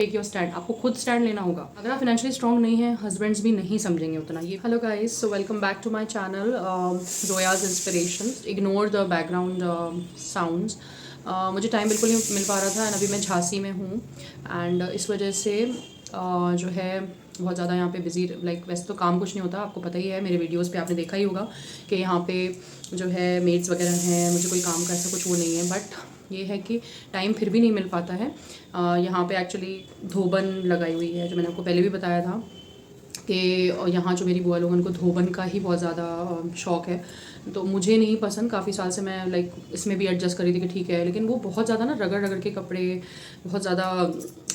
Take your stand. आपको खुद stand लेना होगा। अगर आप फाइनेंशियली स्ट्रॉन्ग नहीं है, हस्बैंड्स भी नहीं समझेंगे उतना। ये hello guys, so welcome back to my channel Zoya's inspiration. Ignore the background sounds. मुझे टाइम बिल्कुल नहीं मिल पा रहा था एंड अभी मैं झांसी में हूँ एंड इस वजह से जो है बहुत ज़्यादा यहाँ पे बिजी, लाइक वैसे तो काम कुछ नहीं होता, आपको पता ही है, मेरे वीडियोस पे आपने देखा ही होगा कि यहाँ पे जो है मेड्स वगैरह हैं, मुझे कोई काम का ऐसा कुछ वो नहीं है। बट ये है कि टाइम फिर भी नहीं मिल पाता है। यहाँ पे एक्चुअली धोबन लगाई हुई है, जो मैंने आपको पहले भी बताया था कि यहाँ जो मेरी बुआ लोग उनको धोबन का ही बहुत ज़्यादा शौक़ है। तो मुझे नहीं पसंद, काफ़ी साल से मैं लाइक इसमें भी एडजस्ट करी थी कि ठीक है, लेकिन वो बहुत ज़्यादा ना रगड़ रगड़ के कपड़े, बहुत ज़्यादा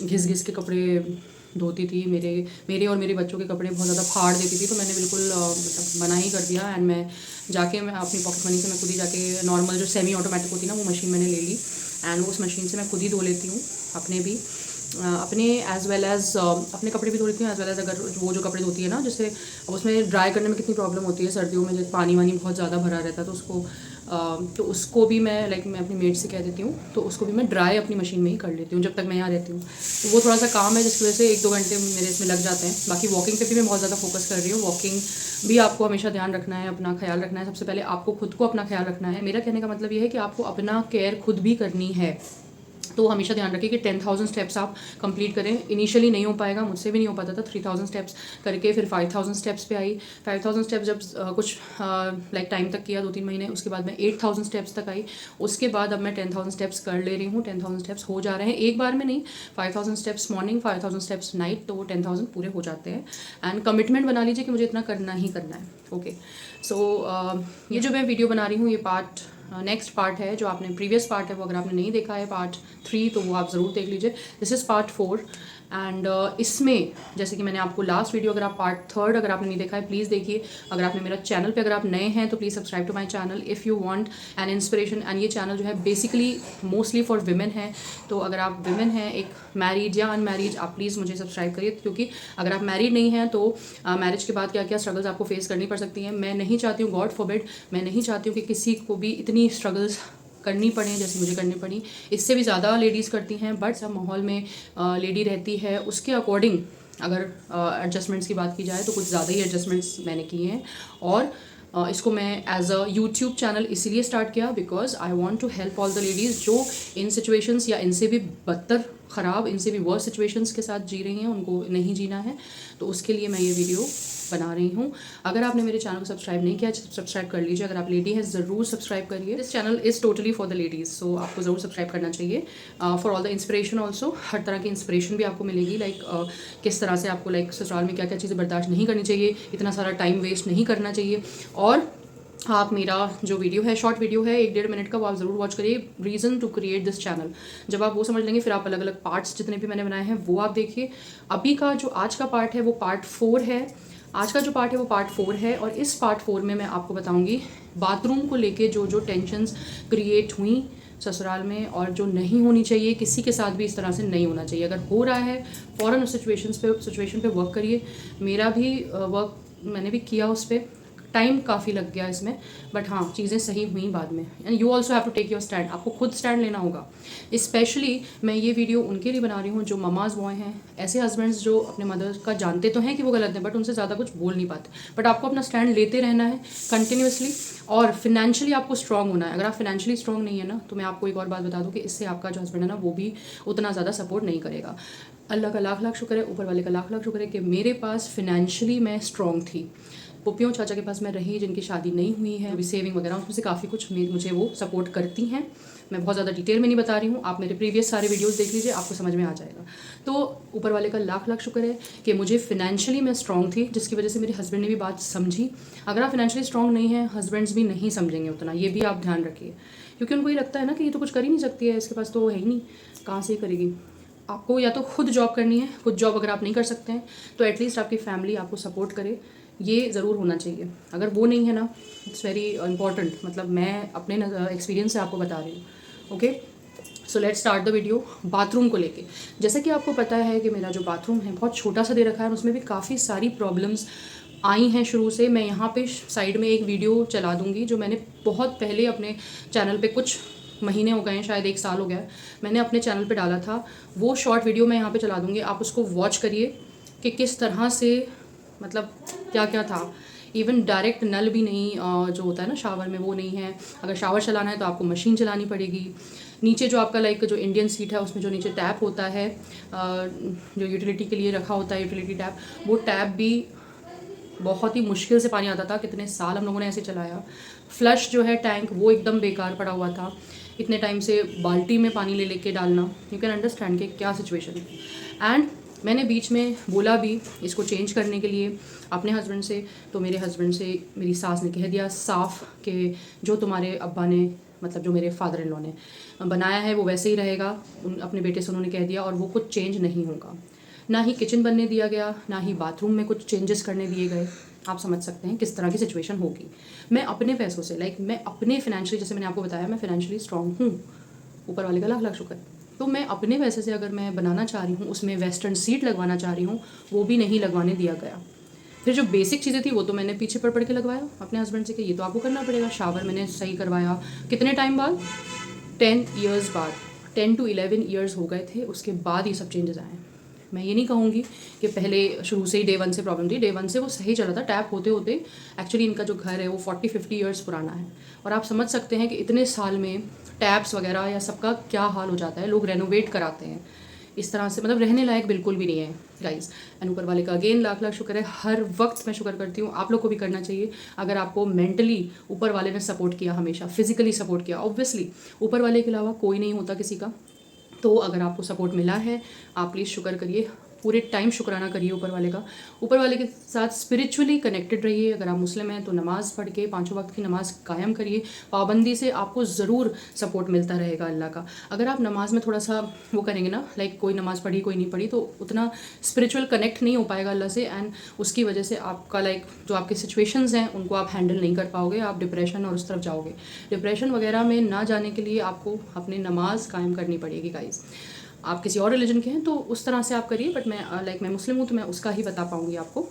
घिस घिस के कपड़े धोती थी। मेरे और मेरे बच्चों के कपड़े बहुत ज़्यादा फाड़ देती थी। तो मैंने बिल्कुल मतलब मना ही कर दिया एंड मैं अपनी पॉकेट मनी से मैं खुद ही जाके नॉर्मल जो सेमी ऑटोमेटिक होती ना वो मशीन मैंने ले ली एंड उस मशीन से मैं खुद ही धो लेती हूँ अपने एज़ वेल एज़ अपने कपड़े भी धो लेती हूँ, एज़ वेल एज़ अगर वो जो कपड़े धोती है ना, जैसे अब उसमें ड्राई करने में कितनी प्रॉब्लम होती है सर्दियों में, जब पानी वानी बहुत ज़्यादा भरा रहता है तो उसको भी मैं मैं अपनी मेड से कह देती हूँ, तो उसको भी मैं ड्राई अपनी मशीन में ही कर लेती हूँ जब तक मैं यहाँ रहती हूँ। तो वो थोड़ा सा काम है जिसकी वजह से 1-2 घंटे मेरे इसमें लग जाते हैं। बाकी वॉकिंग पे भी मैं बहुत ज़्यादा फोकस कर रही हूँ। वॉकिंग भी आपको हमेशा ध्यान रखना है, अपना ख्याल रखना है। सबसे पहले आपको खुद को अपना ख्याल रखना है। मेरा कहने का मतलब ये है कि आपको अपना केयर खुद भी करनी है। तो हमेशा ध्यान रखिए कि 10,000 स्टेप्स आप कंप्लीट करें। इनिशियली नहीं हो पाएगा, मुझसे भी नहीं हो पाता था। 3,000 स्टेप्स करके फिर 5,000 स्टेप्स पे आई। 5,000 स्टेप्स जब कुछ लाइक टाइम तक किया, 2-3 महीने, उसके बाद मैं 8,000 स्टेप्स तक आई। उसके बाद अब मैं 10,000 स्टेप्स कर ले रही हूँ। 10,000 स्टेप्स हो जा रहे हैं एक बार में नहीं, 5,000 स्टेप्स मॉर्निंग, 5,000 स्टेप्स नाइट, तो वो 10,000 पूरे हो जाते हैं। एंड कमिटमेंट बना लीजिए कि मुझे इतना करना ही करना है। ओके, सो ये जो मैं वीडियो बना रही हूँ, ये नेक्स्ट पार्ट है। जो आपने प्रीवियस पार्ट है वो अगर आपने नहीं देखा है पार्ट 3, तो वो आप ज़रूर देख लीजिए। दिस इज़ पार्ट 4 एंड इसमें जैसे कि मैंने आपको लास्ट वीडियो, अगर आप पार्ट 3 अगर आपने नहीं देखा है प्लीज़ देखिए। अगर आपने मेरा चैनल पे अगर आप नए हैं तो please subscribe to my channel if you want an inspiration. And ये चैनल जो है बेसिकली मोस्टली फॉर विमेन है। तो अगर आप विमेन हैं, एक मैरिड या अनमैरिड, आप प्लीज़ मुझे सब्सक्राइब करिए, क्योंकि अगर आप मैरिड नहीं हैं तो मैरिज के बाद क्या क्या स्ट्रगल्स आपको फेस करनी पड़ सकती हैं। मैं नहीं चाहती हूँ, गॉड फॉरबिड, मैं नहीं चाहती हूँ कि किसी को भी इतनी स्ट्रगल्स करनी पड़े जैसे मुझे करनी पड़ी। इससे भी ज़्यादा लेडीज़ करती हैं, बट सब माहौल में लेडी रहती है उसके अकॉर्डिंग अगर एडजस्टमेंट्स की बात की जाए तो कुछ ज़्यादा ही एडजस्टमेंट्स मैंने किए हैं। और इसको मैं एज अ यूट्यूब चैनल इसीलिए स्टार्ट किया because I want to help all the ladies जो इन सिचुएशंस या इनसे भी बदतर ख़राब, इनसे भी वर्स सिचुएशंस के साथ जी रही हैं, उनको नहीं जीना है। तो उसके लिए मैं ये वीडियो बना रही हूँ। अगर आपने मेरे चैनल को सब्सक्राइब नहीं किया, सब्सक्राइब कर लीजिए। अगर आप लेडी हैं ज़रूर सब्सक्राइब करिए। This channel is totally for the ladies, so आपको ज़रूर सब्सक्राइब करना चाहिए। For all the inspiration also, हर तरह की इंस्पिरेशन भी आपको मिलेगी। लाइक किस तरह से आपको ससुराल में क्या क्या चीज़ें बर्दाश्त नहीं करनी चाहिए, इतना सारा टाइम वेस्ट नहीं करना चाहिए। और आप मेरा जो वीडियो है, शॉर्ट वीडियो है 1-1.5 मिनट का, वो आप ज़रूर वॉच करिए। Reason to create this channel, जब आप वो समझ लेंगे फिर आप अलग अलग पार्ट्स जितने भी मैंने बनाए हैं वो आप देखिए। अभी का जो आज का पार्ट है वो पार्ट 4 है। आज का जो पार्ट है वो पार्ट 4 है और इस पार्ट 4 में मैं आपको बताऊंगी बाथरूम को लेके जो जो टेंशन्स क्रिएट हुई ससुराल में और जो नहीं होनी चाहिए, किसी के साथ भी इस तरह से नहीं होना चाहिए। अगर हो रहा है फ़ौरन उस सिचुएशन पे वर्क करिए। मेरा भी वर्क मैंने भी किया, उस पर टाइम काफ़ी लग गया इसमें, बट हाँ चीज़ें सही हुई बाद में। And you also have to take your stand. आपको खुद स्टैंड लेना होगा। स्पेशली मैं ये वीडियो उनके लिए बना रही हूँ जो ममाज बॉय हैं, ऐसे हस्बैंड्स जो अपने मदर का जानते तो हैं कि वो गलत है बट उनसे ज़्यादा कुछ बोल नहीं पाते। बट आपको अपना स्टैंड लेते रहना है कंटिन्यूसली और फिनेंशियली आपको स्ट्रॉन्ग होना है। अगर आप फिनेंशियली स्ट्रॉन्ग नहीं है ना, तो मैं आपको एक और बात बता दूँ कि इससे आपका जो हस्बैंड है ना वो भी उतना ज़्यादा सपोर्ट नहीं करेगा। अल्लाह का लाख लाख शुक्र है, ऊपर वाले का लाख लाख शुक्र है कि मेरे पास फिनेंशियली मैं स्ट्रॉन्ग थी। पुप्पियों चाचा के पास मैं रही जिनकी शादी नहीं हुई है, अभी सेविंग वगैरह उसमें से काफ़ी कुछ मुझे वो सपोर्ट करती हैं। मैं बहुत ज़्यादा डिटेल में नहीं बता रही हूँ, आप मेरे प्रीवियस सारे वीडियोस देख लीजिए, आपको समझ में आ जाएगा। तो ऊपर वाले का लाख लाख शुक्र है कि मुझे फिनेंशियली मैं स्ट्रॉन्ग थी, जिसकी वजह से मेरे हस्बैंड ने भी बात समझी। अगर आप फिनेंशियली स्ट्रॉन्ग नहीं है, हस्बैंड्स भी नहीं समझेंगे उतना, ये भी आप ध्यान रखिए, क्योंकि उनको ये लगता है ना कि ये तो कुछ कर ही नहीं सकती है, इसके पास तो है ही नहीं, कहाँ से करेगी। आपको या तो खुद जॉब करनी है, खुद जॉब अगर आप नहीं कर सकते हैं तो एटलीस्ट आपकी फैमिली आपको सपोर्ट करे, ये ज़रूर होना चाहिए। अगर वो नहीं है ना, इट्स वेरी इंपॉर्टेंट। मतलब मैं अपने एक्सपीरियंस से आपको बता रही हूँ। Okay, so let's start the video. Bathroom को लेके, जैसे कि आपको पता है कि मेरा जो बाथरूम है बहुत छोटा सा दे रखा है, उसमें भी काफ़ी सारी प्रॉब्लम्स आई हैं शुरू से। मैं यहाँ पे साइड में एक वीडियो चला दूँगी जो मैंने बहुत पहले अपने चैनल पे कुछ महीने हो गए हैं, शायद 1 साल हो गया है, मैंने अपने चैनल पे डाला था। वो शॉर्ट वीडियो मैं यहाँ पे चला दूँगी, आप उसको वॉच करिए कि किस तरह से मतलब क्या क्या था। इवन डायरेक्ट नल भी नहीं जो होता है ना शावर में, वो नहीं है। अगर शावर चलाना है तो आपको मशीन चलानी पड़ेगी। नीचे जो आपका लाइक जो इंडियन सीट है उसमें जो नीचे टैप होता है जो यूटिलिटी के लिए रखा होता है, यूटिलिटी टैप, वो टैप भी बहुत ही मुश्किल से पानी आता था। कितने साल हम लोगों ने ऐसे चलाया। फ्लश जो है टैंक वो एकदम बेकार पड़ा हुआ था। इतने टाइम से बाल्टी में पानी ले लेके डालना, यू कैन अंडरस्टैंड कि क्या सिचुएशन है। एंड मैंने बीच में बोला भी इसको चेंज करने के लिए अपने हस्बैंड से, तो मेरे हस्बैंड से मेरी सास ने कह दिया साफ कि जो तुम्हारे अब्बा ने मतलब जो मेरे फादर इन लॉ ने बनाया है वो वैसे ही रहेगा। अपने बेटे से उन्होंने कह दिया और वो कुछ चेंज नहीं होगा। ना ही किचन बनने दिया गया, ना ही बाथरूम में कुछ चेंजेस करने दिए गए। आप समझ सकते हैं किस तरह की सिचुएशन होगी। मैं अपने पैसों से लाइक मैं अपने फिनेंशियली, जैसे मैंने आपको बताया मैं फिनेंशियली स्ट्रांग हूँ, ऊपर वाले का लाख लाख शुक्र। तो मैं अपने पैसे से अगर मैं बनाना चाह रही हूँ, उसमें वेस्टर्न सीट लगवाना चाह रही हूँ, वो भी नहीं लगवाने दिया गया। फिर जो बेसिक चीज़ें थी वो तो मैंने पीछे पढ़ के लगवाया अपने हस्बैंड से कि ये तो आपको करना पड़ेगा। शावर मैंने सही करवाया कितने टाइम बाद, 10 ईयर्स बाद, 10 to 11 ईयर्स हो गए थे, उसके बाद ये सब चेंजेस आए। मैं ये नहीं कहूँगी कि पहले शुरू से ही डे 1 से प्रॉब्लम थी। डे 1 से वो सही चला था, टैप होते होते। एक्चुअली इनका जो घर है वो 40-50 ईयर्स पुराना है, और आप समझ सकते हैं कि इतने साल में टैप्स वगैरह या सबका क्या हाल हो जाता है। लोग रेनोवेट कराते हैं इस तरह से, मतलब रहने लायक बिल्कुल भी नहीं है गाइस। एंड ऊपर वाले का अगेन लाख लाख शुक्र है। हर वक्त मैं शुक्र करती हूँ, आप लोग को भी करना चाहिए। अगर आपको मेंटली ऊपर वाले ने सपोर्ट किया, हमेशा फिजिकली सपोर्ट किया, ऑब्वियसली ऊपर वाले के अलावा कोई नहीं होता किसी का। तो अगर आपको सपोर्ट मिला है, आप प्लीज़ शुक्र करिए, पूरे टाइम शुक्राना करिए ऊपर वाले का। ऊपर वाले के साथ स्पिरिचुअली कनेक्टेड रहिए। अगर आप मुस्लिम हैं तो नमाज़ पढ़ के 5 वक्त की नमाज़ कायम करिए। पाबंदी से आपको ज़रूर सपोर्ट मिलता रहेगा अल्लाह का। अगर आप नमाज़ में थोड़ा सा वो करेंगे ना, लाइक कोई नमाज़ पढ़ी कोई नहीं पढ़ी, तो उतना स्पिरिचुअल कनेक्ट नहीं हो पाएगा अल्लाह से। एंड उसकी वजह से आपका लाइक जो आपके सिचुएशंस हैं उनको आप हैंडल नहीं कर पाओगे, आप डिप्रेशन और उस तरफ जाओगे। डिप्रेशन वगैरह में ना जाने के लिए आपको अपनी नमाज़ कायम करनी पड़ेगी गाइज़। आप किसी और रिलीजन के हैं तो उस तरह से आप करिए, बट मैं मैं मुस्लिम हूँ तो मैं उसका ही बता पाऊँगी आपको,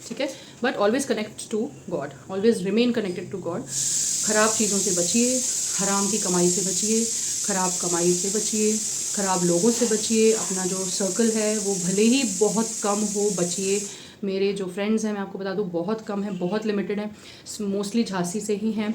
ठीक है। But always connect to God, always remain connected to God. ख़राब चीज़ों से बचिए, हराम की कमाई से बचिए, ख़राब कमाई से बचिए, ख़राब लोगों से बचिए। अपना जो सर्कल है वो भले ही बहुत कम हो, बचिए। मेरे जो फ्रेंड्स हैं मैं आपको बता दूँ बहुत कम है, बहुत लिमिटेड है, मोस्टली झांसी से ही हैं।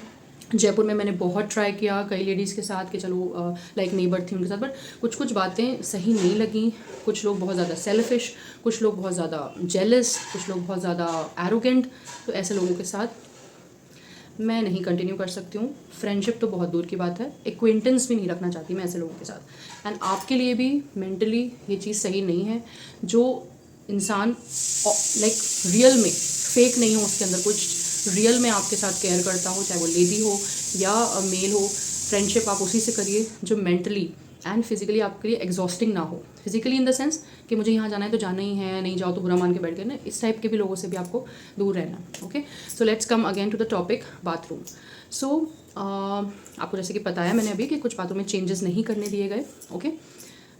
जयपुर में मैंने बहुत ट्राई किया कई लेडीज़ के साथ कि चलो लाइक नेबर थी उनके साथ, बट कुछ कुछ बातें सही नहीं लगी। कुछ लोग बहुत ज़्यादा सेल्फिश, कुछ लोग बहुत ज़्यादा जेलस, कुछ लोग बहुत ज़्यादा एरोगेंट। तो ऐसे लोगों के साथ मैं नहीं कंटिन्यू कर सकती हूँ। फ्रेंडशिप तो बहुत दूर की बात है, एक्वेंटेंस भी नहीं रखना चाहती मैं ऐसे लोगों के साथ। एंड आपके लिए भी मेंटली ये चीज़ सही नहीं है। जो इंसान लाइक रियल में, फेक नहीं हो उसके अंदर कुछ, रियल में आपके साथ केयर करता हो, चाहे वो लेडी हो या मेल हो, फ्रेंडशिप आप उसी से करिए जो मेंटली एंड फिजिकली आपके लिए एग्जॉस्टिंग ना हो। फिजिकली इन द सेंस कि मुझे यहाँ जाना है तो जाना ही है, नहीं जाओ तो बुरा मान के बैठ गए ना, इस टाइप के भी लोगों से भी आपको दूर रहना। Okay, so let's come again to the topic bathroom. So आपको जैसे कि पता है मैंने अभी कि कुछ बाथरूम में चेंजेस नहीं करने दिए गए। ओके,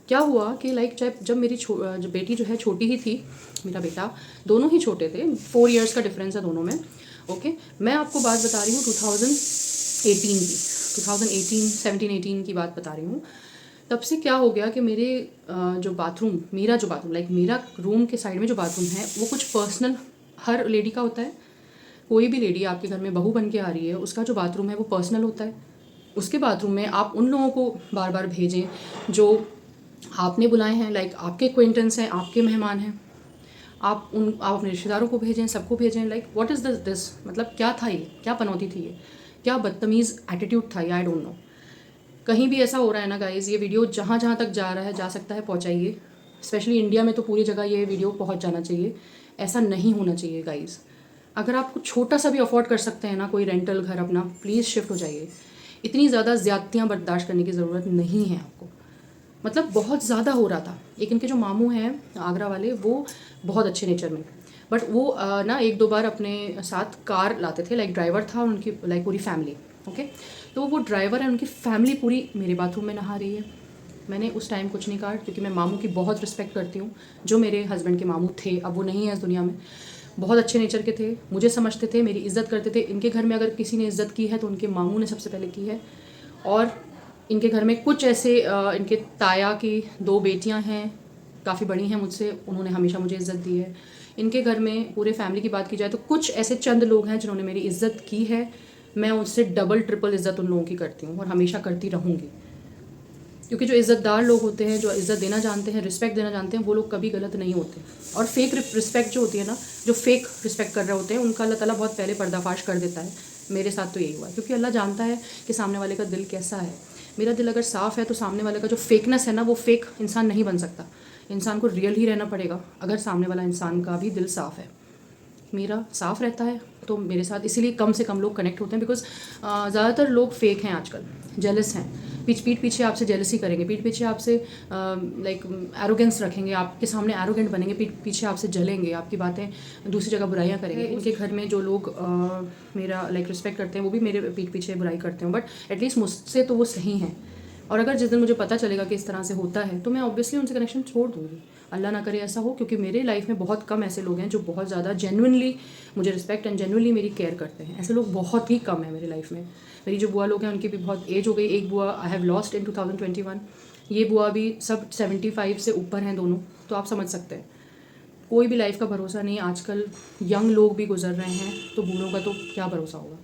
क्या हुआ कि लाइक जब मेरी जो बेटी जो है छोटी ही थी, मेरा बेटा, दोनों ही छोटे थे, 4 ईयर्स का डिफरेंस है दोनों में। ओके, मैं आपको बात बता रही हूँ 2018 की, 17-18 की बात बता रही हूँ। तब से क्या हो गया कि मेरे जो बाथरूम, लाइक मेरा रूम के साइड में जो बाथरूम है वो कुछ पर्सनल, हर लेडी का होता है। कोई भी लेडी आपके घर में बहू बन के आ रही है, उसका जो बाथरूम है वो पर्सनल होता है। उसके बाथरूम में आप उन लोगों को बार बार भेजें जो आपने बुलाए हैं, लाइक आपके एक्वेंटेंस हैं, आपके मेहमान हैं। आप अपने रिश्तेदारों को भेजें, सबको भेजें। लाइक व्हाट इज़ दिस, मतलब क्या था ये, क्या पनौती थी ये, क्या बदतमीज़ एटीट्यूड था ये, आई डोंट नो। कहीं भी ऐसा हो रहा है ना गाइज़, ये वीडियो जहाँ जहाँ तक जा सकता है पहुँचाइए। स्पेशली इंडिया में तो पूरी जगह ये वीडियो पहुँच जाना चाहिए। ऐसा नहीं होना चाहिए गाइज़। अगर आप कुछ छोटा सा भी अफोर्ड कर सकते हैं ना, कोई रेंटल घर अपना, प्लीज़ शिफ्ट हो जाइए। इतनी ज़्यादा ज़्यादतियाँ बर्दाश्त करने की ज़रूरत नहीं है आपको। मतलब बहुत ज़्यादा हो रहा था। एक इनके जो मामू हैं आगरा वाले, वो बहुत अच्छे नेचर में, बट वो ना 1-2 बार अपने साथ कार लाते थे, लाइक ड्राइवर था और उनकी लाइक पूरी फैमिली। ओके, तो वो ड्राइवर है, उनकी फैमिली पूरी मेरे बाथरूम में नहा रही है। मैंने उस टाइम कुछ नहीं कहा क्योंकि मैं मामू की बहुत रिस्पेक्ट करती हूँ। जो मेरे हस्बैंड के मामू थे, अब वो नहीं है इस दुनिया में, बहुत अच्छे नेचर के थे, मुझे समझते थे, मेरी इज़्ज़त करते थे। इनके घर में अगर किसी ने इज़्ज़त की है तो उनके मामू ने सबसे पहले की है। और इनके घर में कुछ ऐसे इनके ताया की 2 बेटियां हैं, काफ़ी बड़ी हैं मुझसे, उन्होंने हमेशा मुझे इज़्ज़त दी है। इनके घर में पूरे फैमिली की बात की जाए तो कुछ ऐसे चंद लोग हैं जिन्होंने मेरी इज़्ज़त की है। मैं उससे डबल ट्रिपल इज़्ज़त उन लोगों की करती हूँ और हमेशा करती रहूँगी, क्योंकि जो इज़्ज़तदार लोग होते हैं, जो इज़्ज़त देना जानते हैं, रिस्पेक्ट देना जानते हैं, वो लोग कभी गलत नहीं होते। और फेक रिस्पेक्ट जो होती है ना, जो फेक रिस्पेक्ट कर रहे होते हैं, उनका अल्लाह ताला बहुत पहले पर्दाफाश कर देता है। मेरे साथ तो यही हुआ, क्योंकि अल्लाह जानता है कि सामने वाले का दिल कैसा है। मेरा दिल अगर साफ़ है तो सामने वाले का जो फेकनेस है ना, वो फेक इंसान नहीं बन सकता। इंसान को रियल ही रहना पड़ेगा अगर सामने वाला इंसान का भी दिल साफ़ है। मेरा साफ़ रहता है तो मेरे साथ इसीलिए कम से कम लोग कनेक्ट होते हैं, बिकॉज ज़्यादातर लोग फेक हैं आजकल, जेलस हैं, पीठ पीछे आपसे जेलसी करेंगे, पीठ पीछे आपसे लाइक एरोगेंस रखेंगे, आपके सामने एरोगेंट बनेंगे, पीठ पीछे आपसे जलेंगे, आपकी बातें दूसरी जगह बुराइयां करेंगे। इनके घर में जो लोग मेरा लाइक रिस्पेक्ट करते हैं वो भी मेरे पीठ पीछे बुराई करते हैं, बट एटलीस्ट मुझसे तो वो सही हैं। और अगर जिस दिन मुझे पता चलेगा कि इस तरह से होता है तो मैं ऑब्वियसली उनसे कनेक्शन छोड़ दूँगी। अल्लाह ना करे ऐसा हो, क्योंकि मेरे लाइफ में बहुत कम ऐसे लोग हैं जो बहुत ज़्यादा जेन्युइनली मुझे रिस्पेक्ट एंड जेन्युइनली मेरी केयर करते हैं। ऐसे लोग बहुत ही कम हैं मेरी लाइफ में। मेरी जो बुआ लोग हैं उनकी भी बहुत एज हो गई। एक बुआ आई हैव लॉस्ट इन 2021, ये बुआ भी सब 75 से ऊपर हैं दोनों। तो आप समझ सकते हैं कोई भी लाइफ का भरोसा नहीं। आजकल यंग लोग भी गुजर रहे हैं, तो बूढ़ों का तो क्या भरोसा होगा।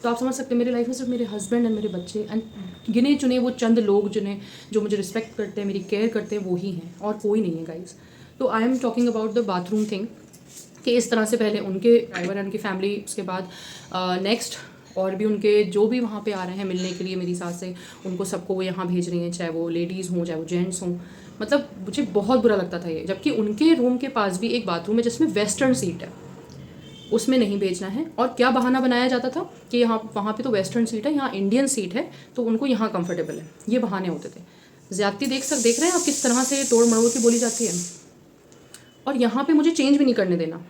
तो आप समझ सकते हैं मेरी लाइफ में सिर्फ मेरे हस्बैंड एंड मेरे बच्चे एंड गिने चुने वो चंद लोग जिन्हें जो मुझे रिस्पेक्ट करते हैं, मेरी केयर करते हैं, वो ही हैं और कोई नहीं है गाइस। तो I am talking about the bathroom thing, कि इस तरह से पहले उनके ड्राइवर एंड उनकी फैमिली, उसके बाद नेक्स्ट और भी उनके जो भी वहाँ पे आ रहे हैं मिलने के लिए मेरी सास से, उनको सबको वो यहाँ भेज रही हैं, चाहे वो लेडीज़ हों चाहे वो जेंट्स हों। मतलब मुझे बहुत बुरा लगता था ये, जबकि उनके रूम के पास भी एक बाथरूम है जिसमें वेस्टर्न सीट है, उसमें नहीं भेजना है। और क्या बहाना बनाया जाता था कि यहाँ वहाँ पे तो वेस्टर्न सीट है, यहाँ इंडियन सीट है, तो उनको यहाँ कंफर्टेबल है। ये बहाने होते थे। ज़्यादती देख रहे हैं आप किस तरह से तोड़ मरोड़ के बोली जाती है। और यहाँ पे मुझे चेंज भी नहीं करने देना।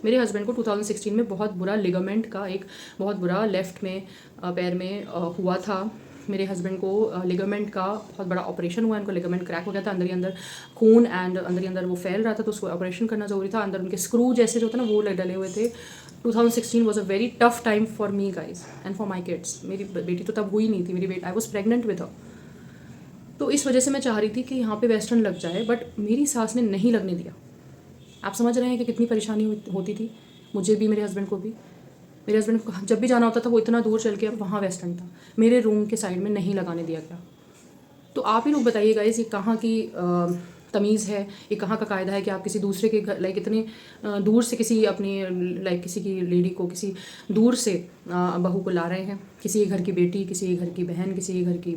मेरे हस्बैंड को 2016 में बहुत बुरा लिगामेंट का एक बहुत बुरा लेफ़्ट में पैर में हुआ था। मेरे हस्बैंड को लिगामेंट का बहुत बड़ा ऑपरेशन हुआ, इनको लिगामेंट क्रैक हो गया था, अंदर ही अंदर खून एंड अंदर ही अंदर वो फैल रहा था, तो उसको ऑपरेशन करना ज़रूरी था। अंदर उनके स्क्रू जैसे जो होता है ना वो डले हुए थे। 2016 was a very tough time for me guys and for my kids. मेरी बेटी तो तब हुई नहीं थी, मेरी बेटी I was pregnant with her. तो इस वजह से मैं चाह रही थी कि यहाँ पे वेस्टर्न लग जाए, बट मेरी सास ने नहीं लगने दिया। आप समझ रहे हैं कि कितनी परेशानी होती थी मुझे भी, मेरे हस्बैंड को भी। मेरे हस्बैंड को जब भी जाना होता था वो इतना दूर चल के, अब वहाँ वेस्टर्न था, मेरे रूम के साइड में नहीं लगाने दिया गया। तो आप ही लोग बताइएगा इस ये कहाँ की तमीज़ है, ये कहाँ का कायदा है कि आप किसी दूसरे के घर लाइक इतने दूर से किसी अपनी लाइक किसी की लेडी को, किसी दूर से बहू को ला रहे हैं, किसी के घर की बेटी, किसी के घर की बहन, किसी के घर की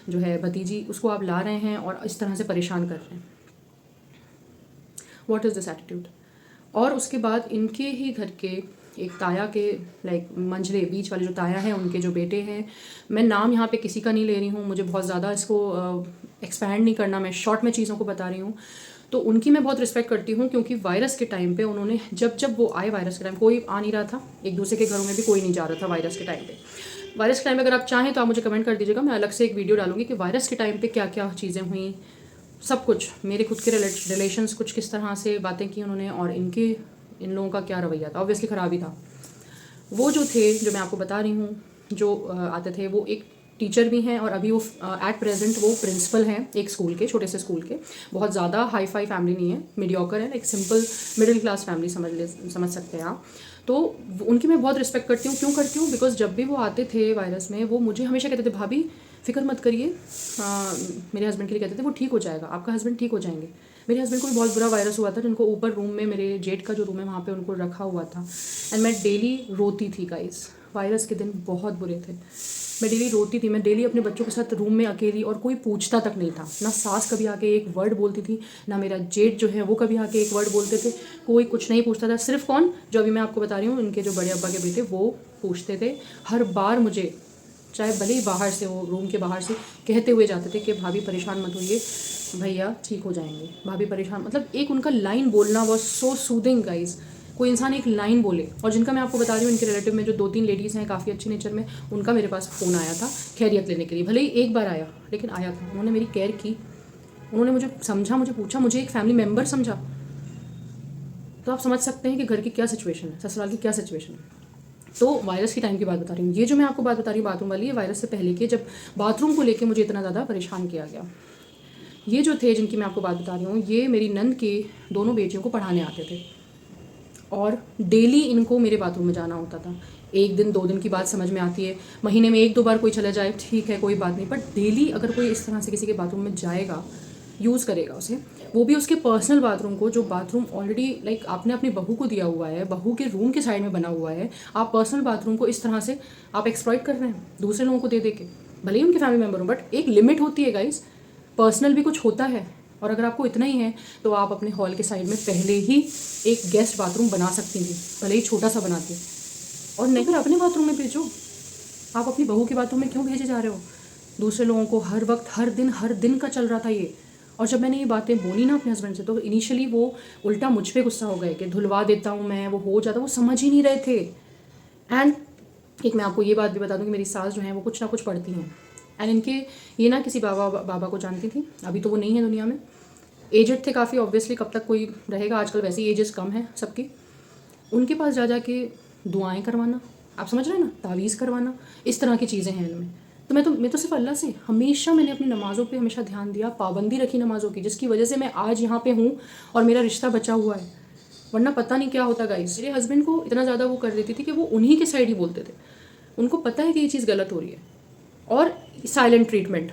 जो है भतीजी, उसको आप ला रहे हैं और इस तरह से परेशान कर रहे हैं। What is this attitude. और उसके बाद इनके ही घर के एक ताया के लाइक मंझले बीच वाले जो ताया हैं, उनके जो बेटे हैं, मैं नाम यहाँ पे किसी का नहीं ले रही हूँ, मुझे बहुत ज़्यादा इसको एक्सपैंड नहीं करना, मैं शॉर्ट में चीज़ों को बता रही हूँ। तो उनकी मैं बहुत रिस्पेक्ट करती हूँ, क्योंकि वायरस के टाइम पे उन्होंने जब वो आए, वायरस के टाइम कोई आ नहीं रहा था, एक दूसरे के घरों में भी कोई नहीं जा रहा था वायरस के टाइम पे। वायरस के टाइम पे अगर आप चाहें तो आप मुझे कमेंट कर दीजिएगा, मैं अलग से एक वीडियो डालूंगी कि वायरस के टाइम पे क्या क्या चीज़ें हुई, सब कुछ, मेरे खुद के रिलेशंस कुछ किस तरह से बातें की उन्होंने, और इन लोगों का क्या रवैया था। ऑब्वियसली ख़राब ही था। वो जो थे, जो मैं आपको बता रही हूँ, जो आते थे, वो एक टीचर भी हैं और अभी वो एट प्रेजेंट वो प्रिंसिपल हैं एक स्कूल के, छोटे से स्कूल के। बहुत ज़्यादा हाई फाई फैमिली नहीं है, मीडियोकर है, एक सिंपल मिडिल क्लास फैमिली समझ सकते हैं आप। तो उनकी मैं बहुत रिस्पेक्ट करती हूँ। क्यों करती हूँ? बिकॉज जब भी वो आते थे वायरस में, वो मुझे हमेशा कहते थे, भाभी फिक्र मत करिए, मेरे हस्बैंड के लिए कहते थे, वो ठीक हो जाएगा, आपका हस्बैंड ठीक हो जाएंगे। मेरे हस्बैंड को भी बहुत बुरा वायरस हुआ था, जिनको ऊपर रूम में, मेरे जेठ का जो रूम है वहाँ पे उनको रखा हुआ था, एंड मैं डेली रोती थी गाइस। वायरस के दिन बहुत बुरे थे, मैं डेली रोती थी, मैं डेली अपने बच्चों के साथ रूम में अकेली, और कोई पूछता तक नहीं था, ना सास कभी आके एक वर्ड बोलती थी, ना मेरा जेठ जो है वो कभी आके एक वर्ड बोलते थे, कोई कुछ नहीं पूछता था। सिर्फ कौन, जो अभी मैं आपको बता रही हूँ, इनके जो बड़े अब्बा के बेटे, वो पूछते थे हर बार मुझे, चाहे भले ही बाहर से हो, रूम के बाहर से कहते हुए जाते थे कि भाभी परेशान मत होइए, भैया ठीक हो जाएंगे, भाभी परेशान। मतलब एक उनका लाइन बोलना वॉज सो सूदिंग गाइज। कोई इंसान एक लाइन बोले, और जिनका मैं आपको बता रही हूँ, इनके रिलेटिव में जो 2-3 लेडीज़ हैं काफ़ी अच्छे नेचर में, उनका मेरे पास फ़ोन आया था खैरियत लेने के लिए। भले ही एक बार आया, लेकिन आया था। उन्होंने मेरी केयर की, उन्होंने मुझे समझा, मुझे पूछा, मुझे एक फैमिली मेम्बर समझा। तो आप समझ सकते हैं कि घर की क्या सिचुएशन है, ससुराल की क्या सिचुएशन है। तो वायरस की टाइम की बात बता रही हूँ। ये जो मैं आपको बात बता रही हूँ बाथरूम वाली, ये वायरस से पहले की, जब बाथरूम को लेके मुझे इतना ज़्यादा परेशान किया गया। ये जो थे जिनकी मैं आपको बात बता रही हूँ, ये मेरी नंद के दोनों बेटियों को पढ़ाने आते थे और डेली इनको मेरे बाथरूम में जाना होता था। एक दिन 2 दिन की बात समझ में आती है, महीने में 1-2 बार कोई चला जाए ठीक है, कोई बात नहीं, बट डेली अगर कोई इस तरह से किसी के बाथरूम में जाएगा, यूज़ करेगा उसे, वो भी उसके पर्सनल बाथरूम को, जो बाथरूम ऑलरेडी लाइक आपने अपनी बहू को दिया हुआ है, बहू के रूम के साइड में बना हुआ है, आप पर्सनल बाथरूम को इस तरह से आप एक्सप्लॉइट कर रहे हैं दूसरे लोगों को दे के, भले ही उनके फैमिली मेम्बर हो, बट एक लिमिट होती है गाइस, पर्सनल भी कुछ होता है। और अगर आपको इतना ही है तो आप अपने हॉल के साइड में पहले ही एक गेस्ट बाथरूम बना सकती थी, भले ही छोटा सा बनाते, और नहीं फिर अपने बाथरूम में भेजो। आप अपनी बहू के बाथरूम में क्यों भेजे जा रहे हो दूसरे लोगों को? हर वक्त हर दिन का चल रहा था ये। और जब मैंने ये बातें बोली ना अपने हस्बैंड से, तो इनिशियली वो उल्टा मुझ पर गुस्सा हो गए कि धुलवा देता हूँ मैं, वो हो जाता, वो समझ ही नहीं रहे थे। एंड एक मैं आपको ये बात भी बता दूँ कि मेरी सास जो है वो कुछ ना कुछ पढ़ती हैं, एंड इनके ये ना किसी बाबा को जानती थी, अभी तो वो नहीं है दुनिया में, एजेड थे काफ़ी, ऑब्वियसली कब तक कोई रहेगा, आजकल वैसे ही एजेस कम है सबकी। उनके पास जा के दुआएं करवाना, आप समझ रहे हैं ना, तावीज़ करवाना, इस तरह की चीज़ें हैं इनमें। तो मैं तो सिर्फ अल्लाह से हमेशा मैंने अपनी नमाज़ों पे हमेशा ध्यान दिया, पाबंदी रखी नमाज़ों की, जिसकी वजह से मैं आज यहाँ पे हूँ और मेरा रिश्ता बचा हुआ है, वरना पता नहीं क्या होता गाइस। मेरे हस्बैंड को इतना ज़्यादा वो कर देती थी कि वो उन्हीं के साइड ही बोलते थे, उनको पता है कि ये चीज़ गलत हो रही है। और साइलेंट ट्रीटमेंट,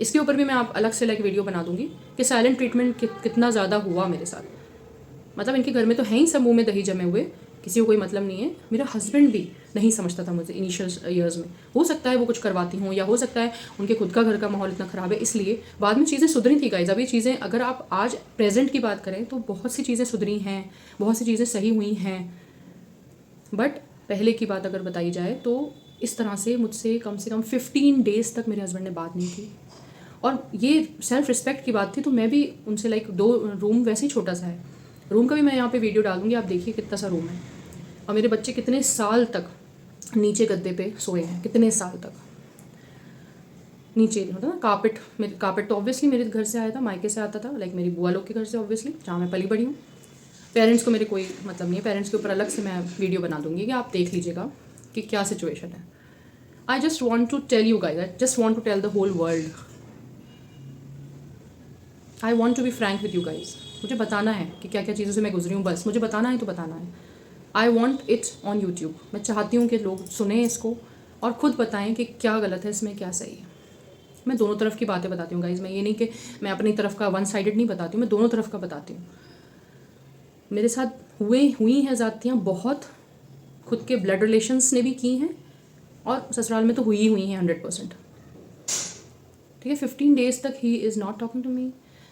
इसके ऊपर भी मैं आप अलग से लाइक वीडियो बना दूंगी कि साइलेंट ट्रीटमेंट कितना ज़्यादा हुआ मेरे साथ। मतलब इनके घर में तो है ही सब मुँह में दही जमे हुए, किसी को कोई मतलब नहीं है। मेरा हस्बैंड भी नहीं समझता था मुझे इनिशियल ईयर्स में, हो सकता है वो कुछ करवाती हूँ, या हो सकता है उनके खुद का घर का माहौल इतना ख़राब है, इसलिए बाद में चीज़ें सुधरी थी गाइस। अब ये चीज़ें अगर आप आज प्रेजेंट की बात करें तो बहुत सी चीज़ें सुधरी हैं, बहुत सी चीज़ें सही हुई हैं, बट पहले की बात अगर बताई जाए तो इस तरह से मुझसे कम से कम 15 डेज़ तक मेरे हस्बैंड ने बात नहीं की। और ये सेल्फ रिस्पेक्ट की बात थी, तो मैं भी उनसे लाइक 2 रूम वैसे ही छोटा सा है, रूम का भी मैं यहाँ पे वीडियो डाल दूँगी, आप देखिए कितना सा रूम है। और मेरे बच्चे कितने साल तक नीचे गद्दे पे सोए हैं, कितने साल तक नीचे होता ना कारपेट। मेरे कारपेट तो ऑब्वियसली मेरे घर से आया था, मायके से आता था, लाइक मेरी बुआ लोग के घर से ऑब्वियसली, जहाँ मैं पली बड़ी हूँ। पेरेंट्स को मेरे कोई मतलब नहीं है, पेरेंट्स के ऊपर अलग से मैं वीडियो बना दूँगी कि आप देख लीजिएगा कि क्या सिचुएशन है। I just want to tell you guys, I just want to tell the whole world, I want to be frank with you guys. मुझे बताना है कि क्या क्या चीज़ों से मैं गुजरी हूँ, बस मुझे बताना है तो बताना है। I want it on YouTube. मैं चाहती हूँ कि लोग सुने इसको और ख़ुद बताएं कि क्या गलत है इसमें, क्या सही है। मैं दोनों तरफ की बातें बताती हूँ गाइज, मैं ये नहीं कि मैं अपनी तरफ का वन साइडेड नहीं बताती हूँ, मैं दोनों तरफ का बताती हूँ। मेरे साथ हुई हैं ज़्यादतियाँ बहुत, खुद के ब्लड रिलेशंस ने भी की हैं, और ससुराल में तो हुई हैं 100%। ठीक है, 15 डेज़ तक he is not talking to me.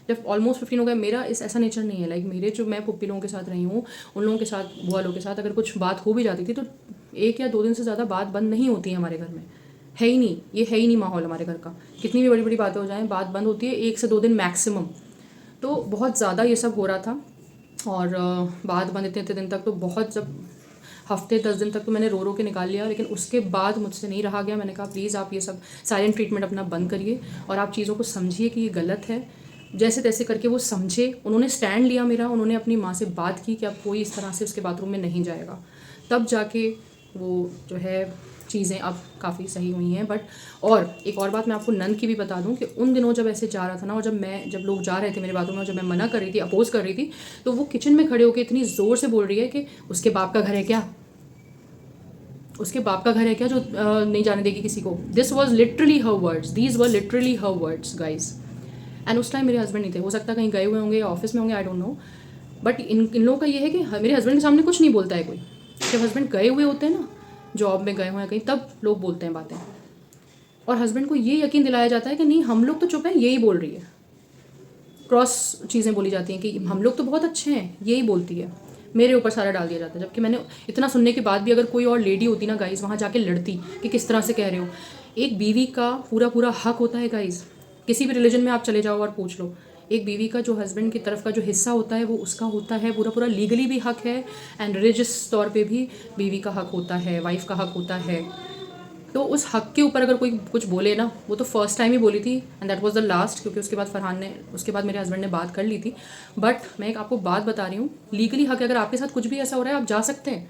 जब ऑलमोस्ट 15 हो गया, मेरा इस ऐसा नेचर नहीं है, लाइक मेरे जो मैं पुप्पी लोगों के साथ रही हूँ, उन लोगों के साथ, बुआ लोगों के साथ अगर कुछ बात हो भी जाती थी तो 1 या 2 दिन से ज़्यादा बात बंद नहीं होती है हमारे घर में, है ही नहीं, ये है ही नहीं माहौल हमारे घर का। कितनी भी बड़ी बड़ी बातें हो जाएँ, बात बंद होती है 1 से 2 दिन मैक्सिमम। तो बहुत ज़्यादा ये सब हो रहा था, और बात बंद इतने दिन तक तो बहुत, जब हफ्ते 10 दिन तक तो मैंने रो के निकाल लिया, लेकिन उसके बाद मुझसे नहीं रहा गया। मैंने कहा प्लीज़ आप ये सब साइलेंट ट्रीटमेंट अपना बंद करिए और आप चीज़ों को समझिए कि ये गलत है। जैसे तैसे करके वो समझे, उन्होंने स्टैंड लिया मेरा, उन्होंने अपनी माँ से बात की कि अब कोई इस तरह से उसके बाथरूम में नहीं जाएगा, तब जाके वो जो है चीज़ें अब काफ़ी सही हुई हैं। बट और एक और बात मैं आपको नंद की भी बता दूं कि उन दिनों जब ऐसे जा रहा था ना, और जब लोग जा रहे थे मेरे बाथरूम में, जब मैं मना कर रही थी, अपोज कर रही थी, तो वो किचन में खड़े होकर इतनी ज़ोर से बोल रही है कि उसके बाप का घर है क्या, उसके बाप का घर है क्या जो नहीं जाने देगी किसी को। This was literally her words, these were literally her words guys. And उस टाइम मेरे हस्बैंड नहीं थे, हो सकता है कहीं गए हुए होंगे या ऑफिस में होंगे, I don't know. But in लोगों का ये है कि मेरे हस्बैंड के सामने कुछ नहीं बोलता है कोई। जब हस्बैंड गए हुए होते हैं ना, जॉब में गए हुए हैं कहीं, तब लोग बोलते हैं बातें, और हस्बैंड को ये यकीन दिलाया जाता है कि नहीं हम लोग तो चुप हैं, यही बोल रही है। क्रॉस चीज़ें बोली जाती हैं कि हम लोग तो बहुत अच्छे हैं, यही बोलती है, मेरे ऊपर सारा डाल दिया जाता है। जबकि मैंने इतना सुनने के बाद भी अगर कोई और लेडी होती ना गाइज़, वहाँ जाके लड़ती कि किस तरह से कह रहे हो। एक बीवी का पूरा पूरा हक होता है गाइज़, किसी भी रिलीजन में आप चले जाओ और पूछ लो, एक बीवी का जो हस्बैंड की तरफ का जो हिस्सा होता है वो उसका होता है, पूरा पूरा लीगली भी हक है, एंड रिलीजियस तौर पे भी बीवी का हक होता है, वाइफ का हक होता है। तो उस हक के ऊपर अगर कोई कुछ बोले ना, वो तो फर्स्ट टाइम ही बोली थी, and that was the last, क्योंकि उसके बाद फरहान ने, उसके बाद मेरे हस्बैंड ने बात कर ली थी। बट मैं एक आपको बात बता रही हूँ, लीगली हक है, अगर आपके साथ कुछ भी ऐसा हो रहा है आप जा सकते हैं,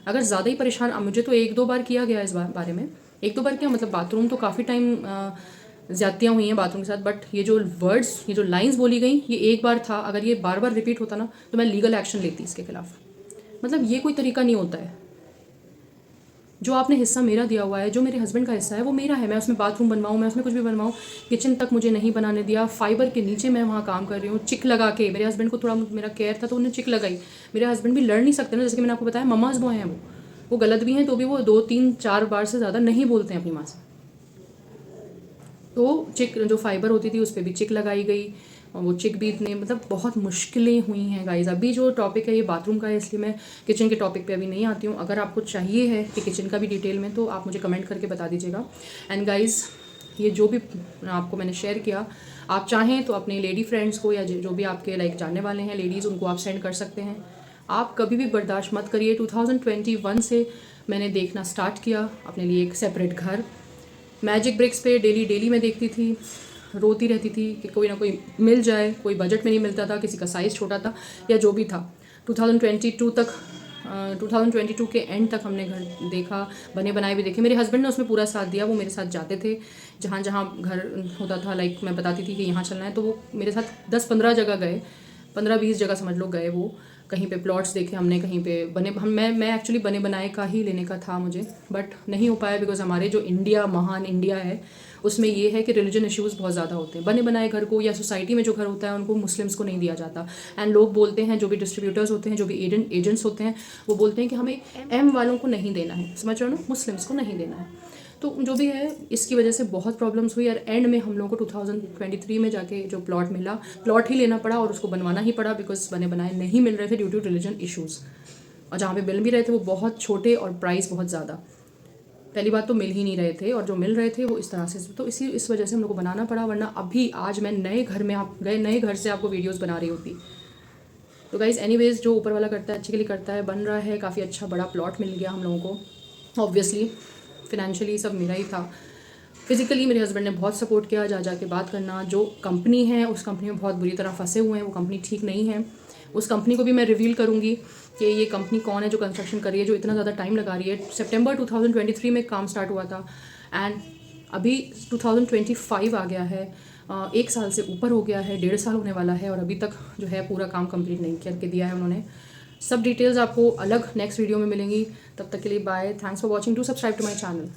अगर ज़्यादा ही परेशान, अब मुझे तो 1-2 बार किया गया इस बारे में, 1-2 बार क्या मतलब बाथरूम तो काफ़ी टाइम ज़्यादतियाँ हुई हैं बाथरूम के साथ, बट ये जो वर्ड्स, ये जो लाइंस बोली गई, ये एक बार था, अगर ये बार बार रिपीट होता ना तो मैं लीगल एक्शन लेती इसके खिलाफ। मतलब ये कोई तरीका नहीं होता है। जो आपने हिस्सा मेरा दिया हुआ है, जो मेरे हस्बैंड का हिस्सा है वो मेरा है, मैं उसमें बाथरूम बनवाऊँ, मैं उसमें कुछ भी बनवाऊँ, किचन तक मुझे नहीं बनाने दिया, फाइबर के नीचे मैं वहाँ काम कर रही हूँ, चिक लगा के। मेरे हस्बैंड को थोड़ा मेरा केयर था तो उन्होंने चिक लगाई। मेरे हस्बैंड भी लड़ नहीं सकते ना, जैसे कि मैंने आपको बताया ममाज बॉय हैं, वो गलत भी हैं तो भी वो 2-3-4 बार से ज़्यादा नहीं बोलते हैं अपनी माँ से। तो चिक जो फाइबर होती थी उस पर भी चिक लगाई गई, और वो चिक भी इतने मतलब बहुत मुश्किलें हुई हैं गाइज। अभी जो टॉपिक है ये बाथरूम का है, इसलिए मैं किचन के टॉपिक पे अभी नहीं आती हूँ। अगर आपको चाहिए है कि किचन का भी डिटेल में, तो आप मुझे कमेंट करके बता दीजिएगा। एंड गाइज, ये जो भी आपको मैंने शेयर किया, आप चाहें तो अपने लेडी फ्रेंड्स को या जो भी आपके लाइक जानने वाले हैं लेडीज़, उनको आप सेंड कर सकते हैं। आप कभी भी बर्दाश्त मत करिए। 2021 से मैंने देखना स्टार्ट किया अपने लिए एक सेपरेट घर। मैजिक ब्रिक्स पे डेली मैं देखती थी, रोती रहती थी कि कोई ना कोई मिल जाए, कोई बजट में नहीं मिलता था, किसी का साइज़ छोटा था या जो भी था। 2022 के एंड तक हमने घर देखा, बने बनाए भी देखे। मेरे हस्बैंड ने उसमें पूरा साथ दिया, वो मेरे साथ जाते थे जहाँ जहाँ घर होता था, लाइक मैं बताती थी कि यहाँ चलना है तो वो मेरे साथ 10-15 जगह गए, 15-20 जगह समझ लो गए वो। कहीं पे प्लॉट्स देखे हमने, कहीं पे बने, मैं एक्चुअली बने बनाए का ही लेने का था मुझे, बट नहीं हो पाया बिकॉज हमारे जो इंडिया, महान इंडिया है, उसमें ये है कि रिलीजन इश्यूज़ बहुत ज़्यादा होते हैं। बने बनाए घर को या सोसाइटी में जो घर होता है उनको मुस्लिम्स को नहीं दिया जाता। एंड लोग बोलते हैं, जो भी डिस्ट्रीब्यूटर्स होते हैं, जो भी एजेंट्स होते हैं, वो बोलते हैं कि हमें एम वालों को नहीं देना है, समझ रहे हो ना, मुस्लिम्स को नहीं देना है। तो जो भी है, इसकी वजह से बहुत प्रॉब्लम्स हुई और एंड में हम लोगों को 2023 में जाके जो प्लॉट मिला, प्लॉट ही लेना पड़ा और उसको बनवाना ही पड़ा बिकॉज बने बनाए नहीं मिल रहे थे ड्यू टू रिलीजन इश्यूज़। और जहाँ पे मिल भी रहे थे वो बहुत छोटे और प्राइस बहुत ज़्यादा। पहली बात तो मिल ही नहीं रहे थे, और जो मिल रहे थे वो इस तरह से, तो इस वजह से हम लोग को बनाना पड़ा, वरना अभी आज मैं नए घर में, आप गए नए घर से आपको वीडियोज़ बना रही होती। तो गाइज़ एनीवेज, जो ऊपर वाला करता है अच्छे के लिए करता है, बन रहा है, काफ़ी अच्छा बड़ा प्लॉट मिल गया हम लोगों को। ऑब्वियसली फिनेंशियली सब मेरा ही था, फिजिकली मेरे हस्बैंड ने बहुत सपोर्ट किया, जा के बात करना। जो कंपनी है उस कंपनी में बहुत बुरी तरह फंसे हुए हैं, वो कंपनी ठीक नहीं है। उस कंपनी को भी मैं रिवील करूँगी कि ये कंपनी कौन है जो कंस्ट्रक्शन कर रही है, जो इतना ज़्यादा टाइम लगा रही है। सितंबर 2023 में काम स्टार्ट हुआ था एंड अभी 2025 आ गया है, 1 साल से ऊपर हो गया है, 1.5 साल होने वाला है, और अभी तक जो है पूरा काम कंप्लीट नहीं करके दिया है उन्होंने। सब डिटेल्स आपको अलग नेक्स्ट वीडियो में मिलेंगी। तब तक के लिए bye, thanks for watching, to subscribe to my channel.